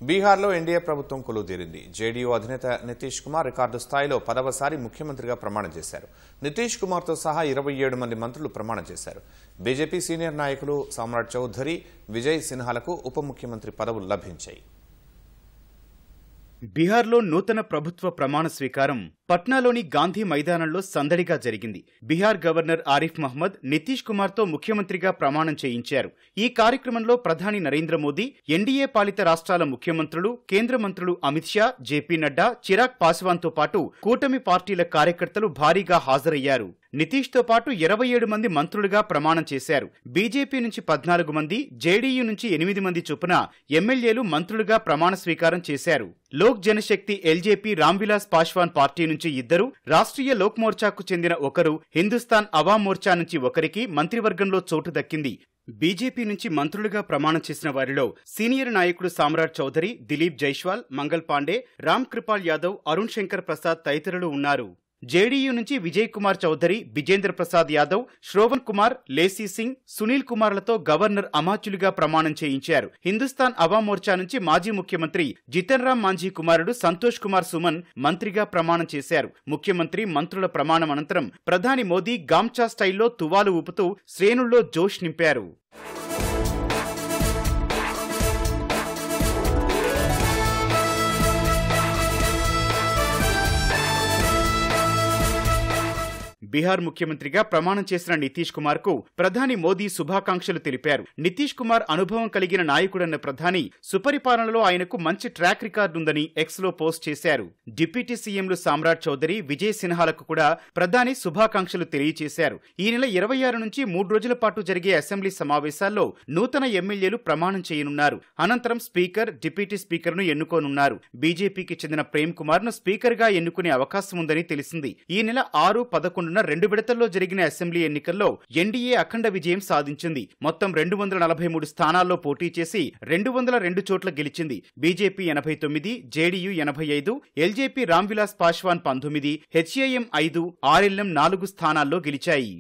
బీహార్లో ఎన్డీఏ ప్రభుత్వం కొలువుదీరింది. జేడీయూ అధినేత నితీష్ కుమార్ రికార్డు స్థాయిలో 10వసారి ముఖ్యమంత్రిగా ప్రమాణం చేశారు. నితీష్ కుమార్తో సహా 27 మంది మంత్రులు ప్రమాణం చేశారు. బీజేపీ సీనియర్ నాయకులు సామ్రాట్ చౌధరి, విజయ్ సిన్హాలకు ఉప ముఖ్యమంత్రి పదవులు లభించాయి. బీహార్లో నూతన ప్రభుత్వ ప్రమాణ స్వీకారం పట్నాలోని గాంధీ మైదానంలో సందడిగా జరిగింది. బీహార్ గవర్నర్ ఆరిఫ్ మహ్మద్ నితీష్ కుమార్తో ముఖ్యమంత్రిగా ప్రమాణం చేయించారు. ఈ కార్యక్రమంలో ప్రధాని నరేంద్ర మోదీ, ఎన్డీఏ పాలిత రాష్ట్రాల ముఖ్యమంత్రులు, కేంద్ర మంత్రులు అమిత్ షా, జేపీ నడ్డా, చిరాగ్ పాస్వాన్తో పాటు కూటమి పార్టీల కార్యకర్తలు భారీగా హాజరయ్యారు. నితీష్తో పాటు 27 మంది మంత్రులుగా ప్రమాణం చేశారు. బీజేపీ నుంచి 14 మంది, జేడీయూ నుంచి 8 మంది చొప్పున ఎమ్మెల్యేలు మంత్రులుగా ప్రమాణ స్వీకారం చేశారు. లోక్ జనశక్తి ఎల్జేపీ రామ్విలాస్ పాస్వాన్ పార్టీ నుంచి 2, రాష్ట్రీయ లోక్ మోర్చాకు చెందిన 1, హిందుస్థాన్ అవాం మోర్చా నుంచి 1కి మంత్రివర్గంలో చోటు దక్కింది. బీజేపీ నుంచి మంత్రులుగా ప్రమాణం చేసిన వారిలో సీనియర్ నాయకుడు సామ్రాట్ చౌధరి, దిలీప్ జైస్వాల్, మంగల్ పాండే, రామ్ కృపాల్ యాదవ్, అరుణ్ శంకర్ ప్రసాద్ తదితరులు ఉన్నారు. జేడీయూ నుంచి విజయ్ కుమార్ చౌధరి, బిజేంద్ర ప్రసాద్ యాదవ్, శ్రోవన్ కుమార్, లేసీ సింగ్, సునీల్ కుమార్లతో గవర్నర్ అమాత్యులుగా ప్రమాణం చేయించారు. హిందుస్థాన్ అవాం మోర్చా నుంచి మాజీ ముఖ్యమంత్రి జితన్ రామ్ మాంఝీ కుమారుడు సంతోష్ కుమార్ సుమన్ మంత్రిగా ప్రమాణం చేశారు. ముఖ్యమంత్రి, మంత్రుల ప్రమాణం అనంతరం ప్రధాని మోదీ గామ్చా స్టైల్లో తువాలు ఊపుతూ శ్రేణుల్లో జోష్ నింపారు. బీహార్ ముఖ్యమంత్రిగా ప్రమాణం చేసిన నితీష్ కుమార్ కు ప్రధాని మోదీ శుభాకాంక్షలు తెలిపారు. నితీష్ కుమార్ అనుభవం కలిగిన నాయకుడన్న ప్రధాని సుపరిపాలనలో ఆయనకు మంచి ట్రాక్ రికార్డు ఉందని ఎక్స్ లో పోస్ట్ చేశారు. డిప్యూటీ సీఎంలు సామ్రాట్ చౌధరి, విజయ్ సిన్హాలకు కూడా ప్రధాని శుభాకాంక్షలు తెలియజేశారు. ఈ నెల 26 నుంచి 3 రోజుల పాటు జరిగే అసెంబ్లీ సమావేశాల్లో నూతన ఎమ్మెల్యేలు ప్రమాణం చేయనున్నారు. అనంతరం స్పీకర్, డిప్యూటీ స్పీకర్ ను ఎన్నుకోనున్నారు. బీజేపీకి చెందిన ప్రేమ్ కుమార్ ను స్పీకర్ గా ఎన్నుకునే అవకాశం ఉందని తెలిసింది. ఈ నెల 6, 11 2 విడతల్లో జరిగిన అసెంబ్లీ ఎన్నికల్లో ఎన్డీఏ అఖండ విజయం సాధించింది. మొత్తం 243 స్థానాల్లో పోటీ చేసి 202 చోట్ల గెలిచింది. BJP 89, JDU 85, LJP Ramvilas Paswan 19, HAM 5, RLM 4 స్థానాల్లో గెలిచాయి.